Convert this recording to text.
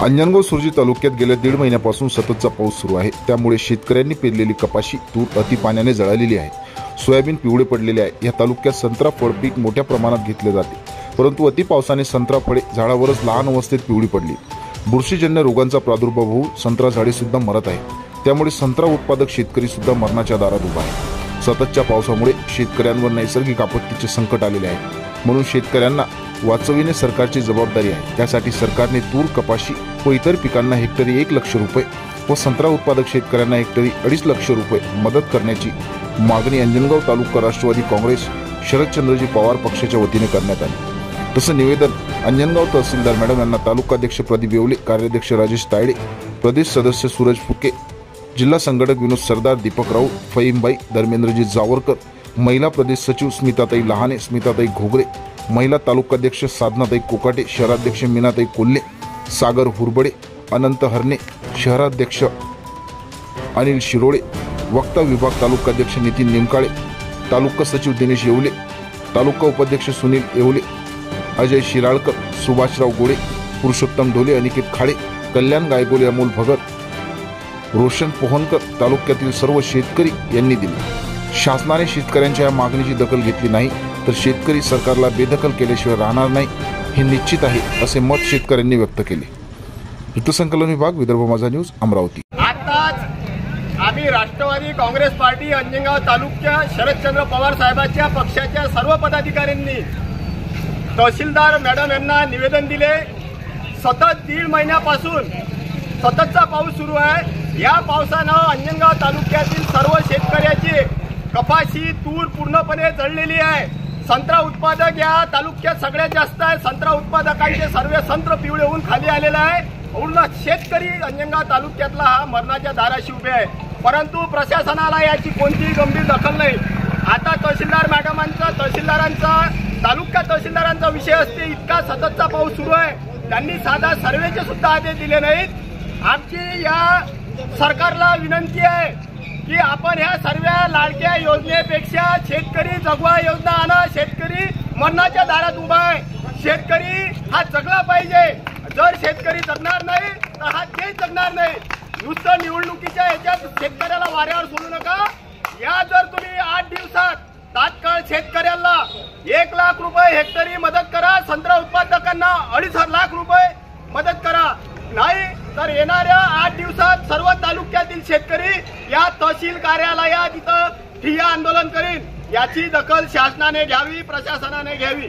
अंजनगाव सुर्जी तालुक्यात गेल्या 1.5 महिन्यापासून सततचा पाऊस सुरू आहे। त्यामुळे शेतकऱ्यांनी पेरलेली कपाशी तूर अति पाण्याने जळालेली आहे। सोयाबीन पिवळे पडलेले आहे। या तालुक्यात संत्रा फळ पीक मोठ्या प्रमाणात घेतले जाते, परंतु अति पावसाने संत्रा फळे झाडावरच लहान अवस्थेत पिवळी पडली। बुरशीजन्य रोगांचा प्रादुर्भाव होऊन संत्रा झाडे सुद्धा मरत आहे। त्यामुळे संत्रा उत्पादक शेतकरी सुद्धा मरणाच्या दारात उभा आहे। सततच्या पावसामुळे शेतकऱ्यांवर नैसर्गिक आपत्तीचे संकट आलेले आहे, म्हणून शेतकऱ्यांना वाचविणे सरकारची जबाबदारी आहे। त्यासाठी सरकारने तूर, कपाशी व इतर पिकांना हेक्टरी 1 लाख रुपये व संत्रा उत्पादक शेतकऱ्यांना हेक्टरी 2.5 लाख रुपये मदत करण्याची मागणी अंजनगाव तालुका राष्ट्रवादी काँग्रेस शरदचंद्रजी पवार पक्षाच्या वतीने करण्यात आली। तसं निवेदन अंजनगाव तहसीलदार मॅडम यांना तालुकाध्यक्ष प्रदीप येवले, कार्याध्यक्ष राजेश तायडे, प्रदेश सदस्य सूरज फुके, जिल्हा संघटक विनोद सरदार, दीपक राऊत, फहीमबाई, धर्मेंद्रजी जावरकर, महिला प्रदेश सचिव स्मिताताई लहाने, स्मिताताई घोगरे, महिला तालुकाध्यक्ष साधनाताई कोकाटे, शहराध्यक्ष मीनाताई कोल्हे, सागर हुरबडे, अनंत हरणे, शहराध्यक्ष अनिल शिरोळे, वक्ता विभाग तालुकाध्यक्ष नितीन निमकाळे, तालुका सचिव दिनेश येवले, तालुका उपाध्यक्ष सुनील येवले, अजय शिराळकर, सुभाषराव गोडे, पुरुषोत्तम ढोले, अनिकेत खाडे, कल्याण गायगोले, अमोल भगत, रोशन पोहनकर, तालुक्यातील सर्व शेतकरी यांनी दिले। शासनाने शेतकऱ्यांच्या या मागणीची दखल घेतली नाही तर शेतकरी सरकारला बेदखल केल्याशिवाय राहणार नाही हे निश्चित आहे, असे मत शेतकऱ्यांनी व्यक्त केले। वृत्तसंकलन विभाग, विदर्भ माझा न्यूज, अमरावती। आताच आम्ही राष्ट्रवादी काँग्रेस पार्टी अंजनगाव तालुक्या शरदचंद्र पवार साहेबांच्या पक्षाच्या सर्व पदाधिकाऱ्यांनी तहसीलदार मॅडम यांना निवेदन दिले। सतत 1.5 महिन्यापासून सततचा पाऊस सुरू आहे। या पावसानं अंजनगाव तालुक्यातील सर्व शेतकऱ्याची कपाशी, तूर पूर्णपणे जळलेली आहे। संत्रा उत्पादक या तालुक्यात सगळ्यात जास्त आहे। संत्रा उत्पादकांचे सर्व संत्र पिवळे होऊन खाली आलेला आहे। पूर्ण शेतकरी अंजनगाव तालुक्यातला हा मरणाच्या दाराशी उभे आहे, परंतु प्रशासनाला याची कोणतीही गंभीर दखल नाही। आता तहसीलदार मॅडमांचा, तालुका तहसीलदारांचा विषय असते, इतका सततचा पाऊस सुरू आहे, त्यांनी साधा सर्वेचे सुद्धा आदेश दिले नाहीत। आमची या सरकारला विनंती आहे की आपण ह्या सर्व लाडक्या योजनेपेक्षा शेतकरी जगवा योजना आणा। शेतकरी मरणाच्या दारात उभा आहे, शेतकरी हा जगला पाहिजे। जर शेतकरी जगणार नाही तर हा देश जगणार नाही। नुसतं निवडणुकीच्या याच्यात शेतकऱ्याला वाऱ्यावर सोडू नका। या जर तुम्ही 8 दिवसात तात्काळ शेतकऱ्याला 1 लाख रुपये हेक्टरी मदत करा, संत्रा उत्पादकांना 2.5 लाख रुपये मदत करा, नाही तर येणाऱ्या 8 दिवसात सर्व तालुक्यातील शेतकरी या तहसील कार्यालयात इथं ठिय्या आंदोलन करीन। याची दखल शासनाने घ्यावी, प्रशासनाने घ्यावी।